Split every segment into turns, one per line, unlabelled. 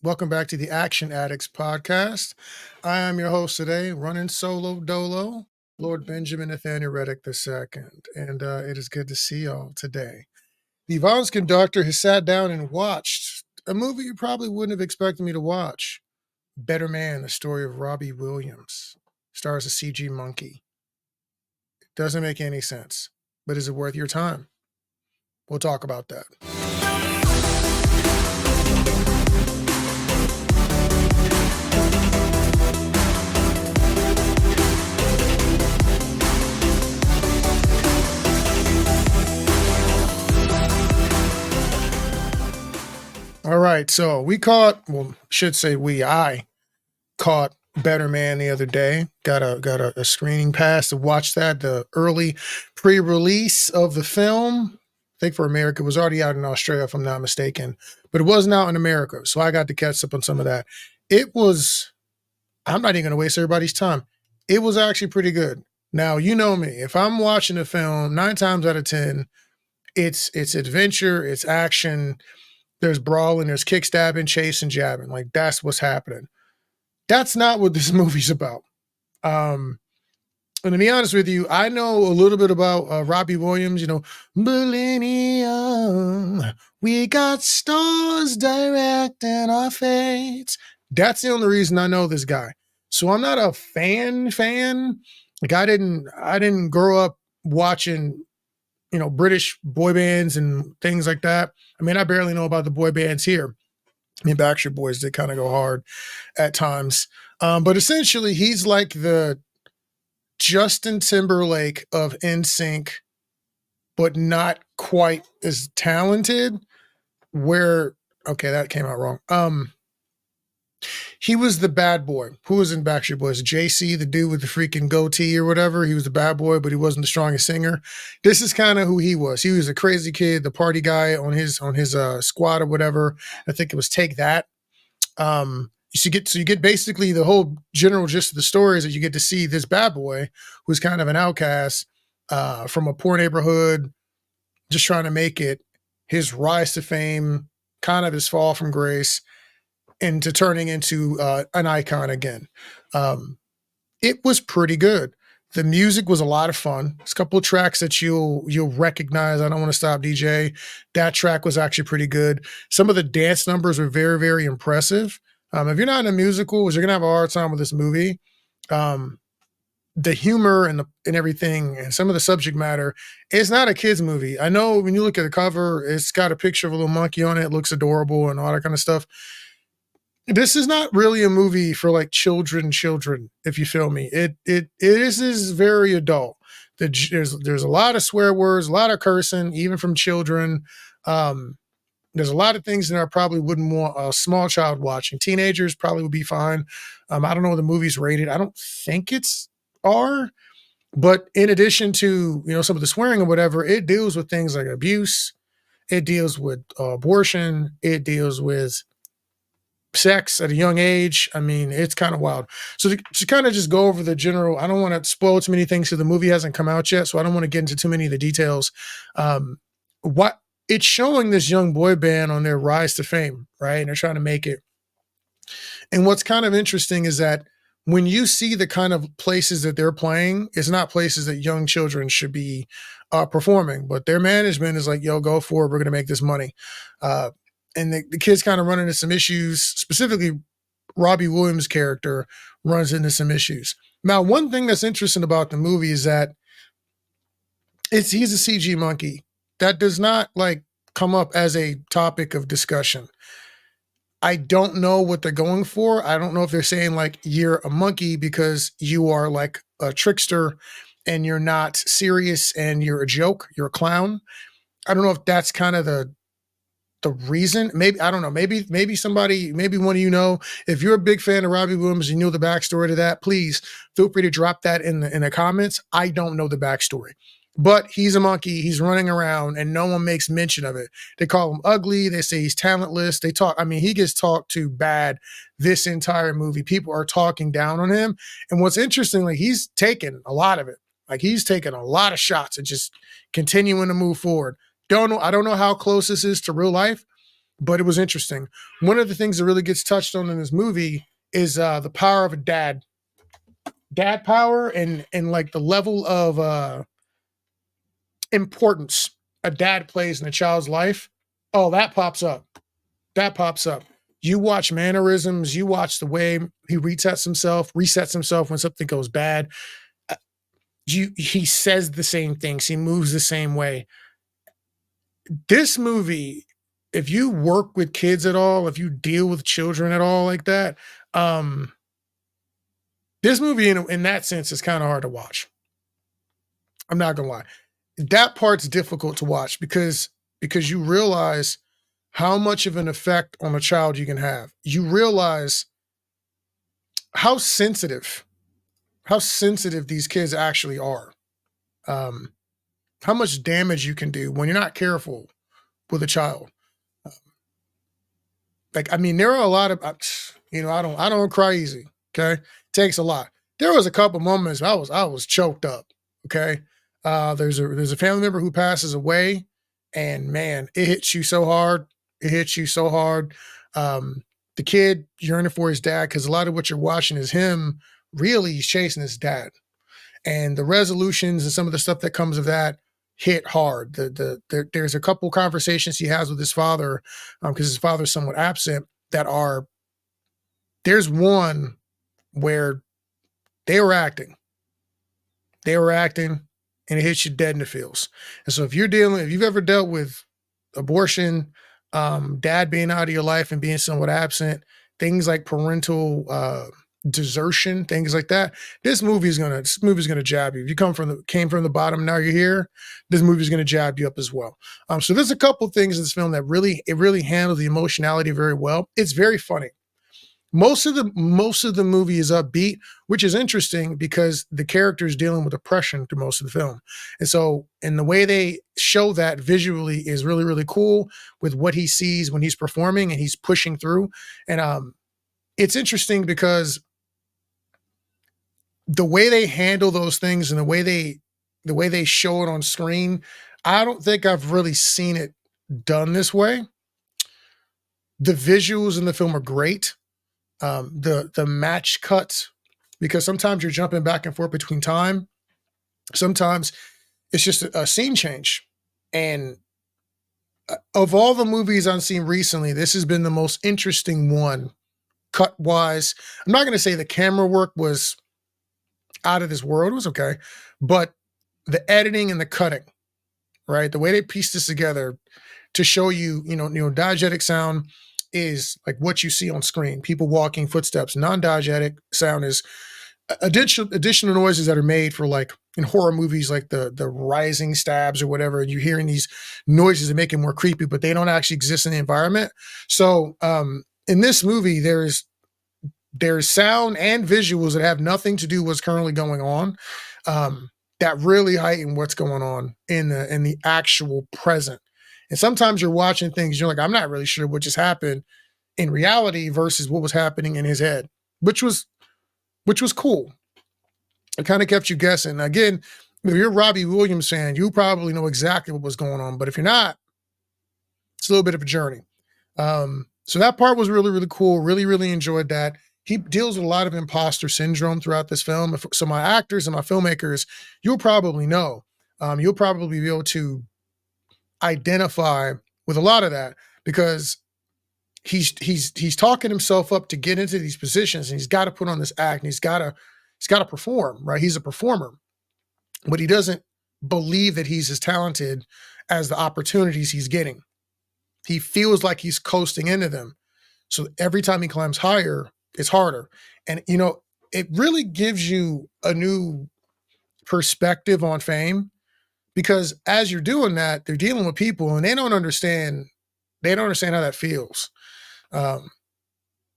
Welcome back to the Action Addicts podcast. I am your host today, running solo dolo, Lord Benjamin Nathaniel Reddick II, and it is good to see y'all today. The Vons conductor has sat down and watched a movie you probably wouldn't have expected me to watch. Better Man, the story of Robbie Williams. Stars a CG monkey. Doesn't make any sense, but is it worth your time? We'll talk about that. All right, so I caught Better Man the other day. Got a screening pass to watch that, the early pre-release of the film. I think for America, it was already out in Australia, if I'm not mistaken, but it wasn't out in America, so I got to catch up on some of that. I'm not even going to waste everybody's time. It was actually pretty good. Now, you know me. If I'm watching a film, 9 times out of 10, it's adventure, it's action, there's brawling, there's kick stabbing, chasing, jabbing. Like, that's what's happening. That's not what this movie's about. And to be honest with you, I know a little bit about Robbie Williams. Millennium, we got stars directing our fates. That's the only reason I know this guy. So I'm not a fan. Like, I didn't grow up watching, British boy bands and things like that. I mean, I barely know about the boy bands here. I mean, Backstreet Boys did kind of go hard at times. But essentially, he's like the Justin Timberlake of NSYNC, but not quite as talented. Okay, that came out wrong. He was the bad boy. Who was in Backstreet Boys? JC, the dude with the freaking goatee or whatever. He was the bad boy, but he wasn't the strongest singer. This is kind of who he was. He was a crazy kid, the party guy on his squad or whatever. I think it was Take That. You get basically the whole general gist of the story is that you get to see this bad boy who's kind of an outcast from a poor neighborhood, just trying to make it, his rise to fame, kind of his fall from grace, into turning into an icon again. It was pretty good. The music was a lot of fun. There's a couple of tracks that you'll recognize. I Don't Want to Stop DJ. That track was actually pretty good. Some of the dance numbers were very, very impressive. If you're not in a musical, you're gonna have a hard time with this movie. The humor and everything, and some of the subject matter, it's not a kids movie. I know when you look at the cover, it's got a picture of a little monkey on it. It looks adorable and all that kind of stuff. This is not really a movie for like children, if you feel me. It is very adult. There's a lot of swear words, a lot of cursing, even from children. There's a lot of things that I probably wouldn't want a small child watching. Teenagers probably would be fine. I don't know what the movie's rated. I don't think it's R. But in addition to, some of the swearing or whatever, it deals with things like abuse. It deals with abortion. It deals with sex at a young age. I mean, it's kind of wild. So to kind of just go over the general, I don't want to spoil too many things because the movie hasn't come out yet, so I don't want to get into too many of the details. What it's showing this young boy band on their rise to fame, right? And they're trying to make it. And what's kind of interesting is that when you see the kind of places that they're playing, it's not places that young children should be performing, but their management is like, yo, go for it. We're going to make this money. And the kids kind of run into some issues. Specifically, Robbie Williams' character runs into some issues. Now, one thing that's interesting about the movie is that he's a CG monkey. That does not come up as a topic of discussion. I don't know what they're going for. I don't know if they're saying you're a monkey because you are like a trickster and you're not serious and you're a joke, you're a clown. I don't know if that's kind of the reason. Maybe, I don't know, maybe one of if you're a big fan of Robbie Williams and you know the backstory to that, please feel free to drop that in the comments. I don't know the backstory, but he's a monkey. He's running around and no one makes mention of it. They call him ugly. They say he's talentless. He gets talked to bad this entire movie. People are talking down on him. And what's interesting, he's taken a lot of it. He's taken a lot of shots and just continuing to move forward. I don't know how close this is to real life, but it was interesting. One of the things that really gets touched on in this movie is the power of a dad power, and like the level of importance a dad plays in a child's life. Oh, that pops up. That pops up. You watch mannerisms, you watch the way he resets himself when something goes bad. Uh, he says the same things, he moves the same way. This movie, if you work with kids at all, if you deal with children at all like that, um, this movie in that sense is kind of hard to watch. I'm not gonna lie. That part's difficult to watch because you realize how much of an effect on a child you can have. You realize how sensitive, how sensitive these kids actually are. Um, how much damage you can do when you're not careful with a child. Like, I mean, there are a lot of, I don't cry easy. Okay, takes a lot. There was a couple moments I was choked up. Okay, there's a family member who passes away, and man, it hits you so hard. It hits you so hard. Um, the kid yearning for his dad because a lot of what you're watching is him really he's chasing his dad, and the resolutions and some of the stuff that comes of that hit hard. There's a couple conversations he has with his father because his father's somewhat absent. That are there's one where they were acting, they were acting, and it hits you dead in the feels. And so if you've ever dealt with abortion, dad being out of your life and being somewhat absent, things like parental desertion, things like that. This movie's gonna jab you. If you came from the bottom, now you're here. This movie's gonna jab you up as well. So there's a couple things in this film that really handle the emotionality very well. It's very funny. Most of the movie is upbeat, which is interesting because the character is dealing with depression through most of the film. And the way they show that visually is really cool with what he sees when he's performing and he's pushing through. And it's interesting because the way they handle those things and the way they show it on screen, I don't think I've really seen it done this way. The visuals in the film are great. The match cuts, because sometimes you're jumping back and forth between time. Sometimes it's just a scene change. And of all the movies I've seen recently, this has been the most interesting one cut wise. I'm not going to say the camera work was out of this world. It was okay. But the editing and the cutting, right? The way they pieced this together to show you, diegetic sound is like what you see on screen, people walking, footsteps. Non-diegetic sound is additional noises that are made for, like in horror movies, like the rising stabs or whatever, and you're hearing these noises that make it more creepy, but they don't actually exist in the environment. So in this movie, there's sound and visuals that have nothing to do with what's currently going on, that really heighten what's going on in the actual present. And sometimes you're watching things, you're like, I'm not really sure what just happened in reality versus what was happening in his head, which was cool. It kind of kept you guessing. Again, if you're a Robbie Williams fan, you probably know exactly what was going on. But if you're not, it's a little bit of a journey. So that part was really cool. Really enjoyed that. He deals with a lot of imposter syndrome throughout this film. So my actors and my filmmakers, you'll probably know. You'll probably be able to identify with a lot of that because he's talking himself up to get into these positions, and he's got to put on this act, and he's got to perform, right? He's a performer, but he doesn't believe that he's as talented as the opportunities he's getting. He feels like he's coasting into them. So every time he climbs higher, it's harder. And it really gives you a new perspective on fame, because as you're doing that, they're dealing with people and they don't understand how that feels.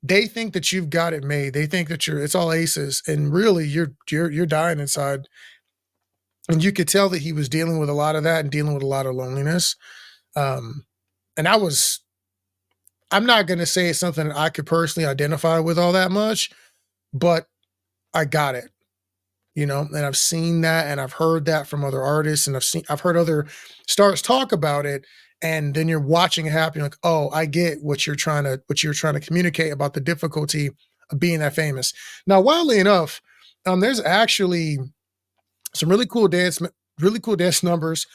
They think that you've got it made. They think that it's all aces, and really you're dying inside. And you could tell that he was dealing with a lot of that and dealing with a lot of loneliness. Um, and I'm not going to say it's something that I could personally identify with all that much, but I got it, and I've seen that and I've heard that from other artists, and I've heard other stars talk about it. and then you're watching it happen. You're like, oh, I get what you're trying to communicate about the difficulty of being that famous. Now, wildly enough, there's actually some really cool dance numbers.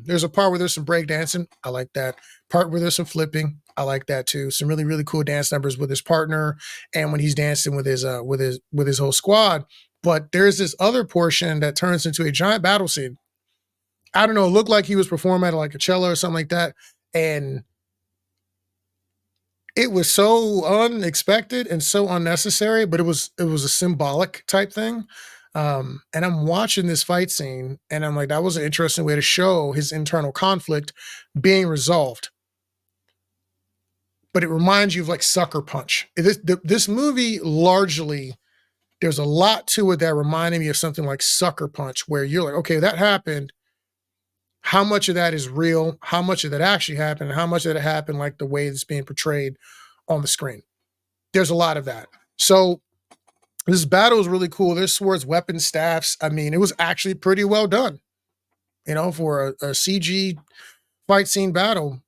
There's a part where there's some break dancing. I like that. Part where there's some flipping. I like that too. Some really, really cool dance numbers with his partner and when he's dancing with his whole squad. But there's this other portion that turns into a giant battle scene. I don't know, it looked like he was performing at like a cello or something like that. And it was so unexpected and so unnecessary, but it was a symbolic type thing. And I'm watching this fight scene, and I'm like, that was an interesting way to show his internal conflict being resolved. But it reminds you of like Sucker Punch. This movie largely, there's a lot to it that reminded me of something like Sucker Punch, where you're like, okay, that happened. How much of that is real? How much of that actually happened? And how much of that happened like the way it's being portrayed on the screen? There's a lot of that. So this battle is really cool. There's swords, weapons, staffs. I mean, it was actually pretty well done, for a CG fight scene battle.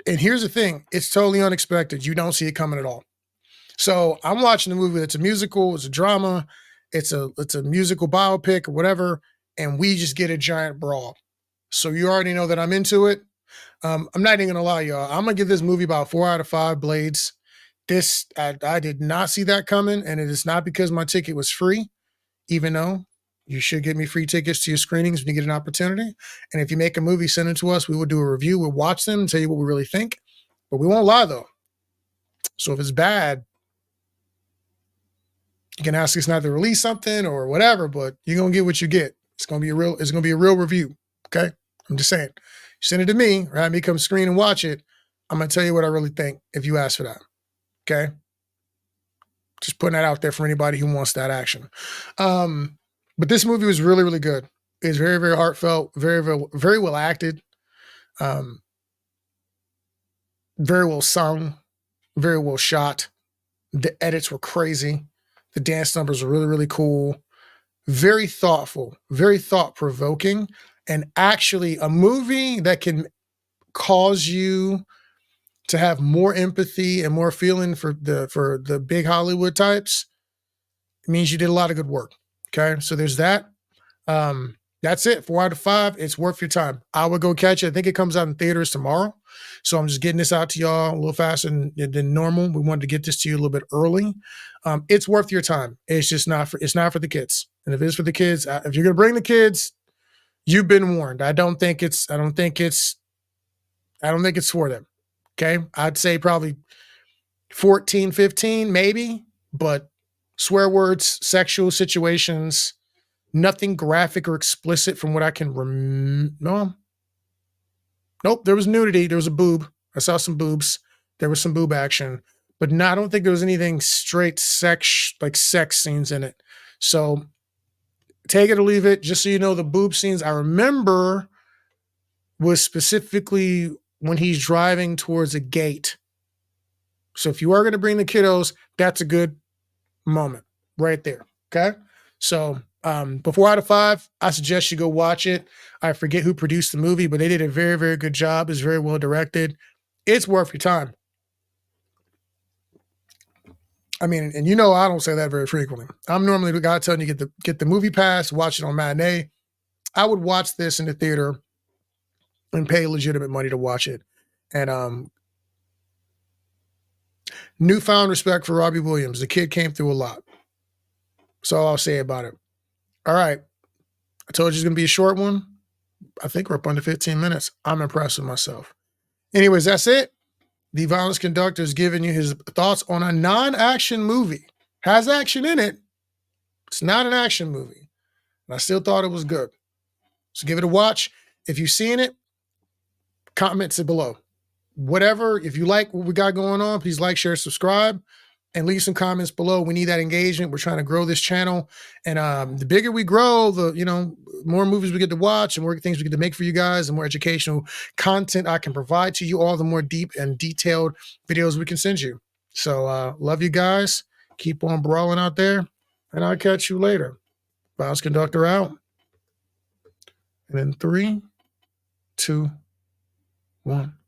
And here's the thing, it's totally unexpected. You don't see it coming at all. So I'm watching the movie. It's a musical, it's a drama, it's a musical biopic or whatever, and we just get a giant brawl. So you already know that I'm into it. I'm not even gonna lie, y'all. I'm gonna give this movie about 4 out of 5 blades. I did not see that coming, and it is not because my ticket was free, even though you should get me free tickets to your screenings when you get an opportunity. And if you make a movie, send it to us. We will do a review. We'll watch them and tell you what we really think. But we won't lie though. So if it's bad, you can ask us not to release something or whatever, but you're gonna get what you get. It's gonna be a real review. Okay. I'm just saying. You send it to me, or have me come screen and watch it. I'm gonna tell you what I really think if you ask for that. Okay. Just putting that out there for anybody who wants that action. But this movie was really, really good. It's very, very heartfelt, very, very, very well acted, um, very well sung, very well shot. The edits were crazy. The dance numbers were really, really cool. Very thoughtful, very thought provoking, and actually a movie that can cause you to have more empathy and more feeling for the big Hollywood types. It means you did a lot of good work. Okay, so there's that. That's it. 4 out of 5. It's worth your time. I would go catch it. I think it comes out in theaters tomorrow. So I'm just getting this out to y'all a little faster than normal. We wanted to get this to you a little bit early. It's worth your time. It's not for the kids. And if it's for the kids, if you're gonna bring the kids, you've been warned. I don't think it's for them. Okay. I'd say probably 14, 15, maybe, but swear words, sexual situations, nothing graphic or explicit from what I can remember. No. Nope. There was nudity. There was a boob. I saw some boobs. There was some boob action, but no, I don't think there was anything straight sex scenes in it. So take it or leave it. Just so you know, the boob scenes I remember was specifically when he's driving towards a gate. So if you are going to bring the kiddos, that's a good moment right there. Okay. So, but 4 out of 5, I suggest you go watch it. I forget who produced the movie, but they did a very, very good job. It's very well directed. It's worth your time. I mean, and I don't say that very frequently. I'm normally the guy telling you get the movie pass, watch it on matinee. I would watch this in the theater and pay legitimate money to watch it. And newfound respect for Robbie Williams. The kid came through a lot. That's all I'll say about it. All right. I told you it's going to be a short one. I think we're up under 15 minutes. I'm impressed with myself. Anyways, that's it. The Violence Conductor is giving you his thoughts on a non-action movie. Has action in it. It's not an action movie. And I still thought it was good. So give it a watch. If you've seen it, comments it below. Whatever, if you like what we got going on, please like, share, subscribe, and leave some comments below. We need that engagement. We're trying to grow this channel. And the bigger we grow, the more movies we get to watch and more things we get to make for you guys, and more educational content I can provide to you, all the more deep and detailed videos we can send you. So love you guys. Keep on brawling out there, and I'll catch you later. Violence Conductor out. And in 3, 2, one.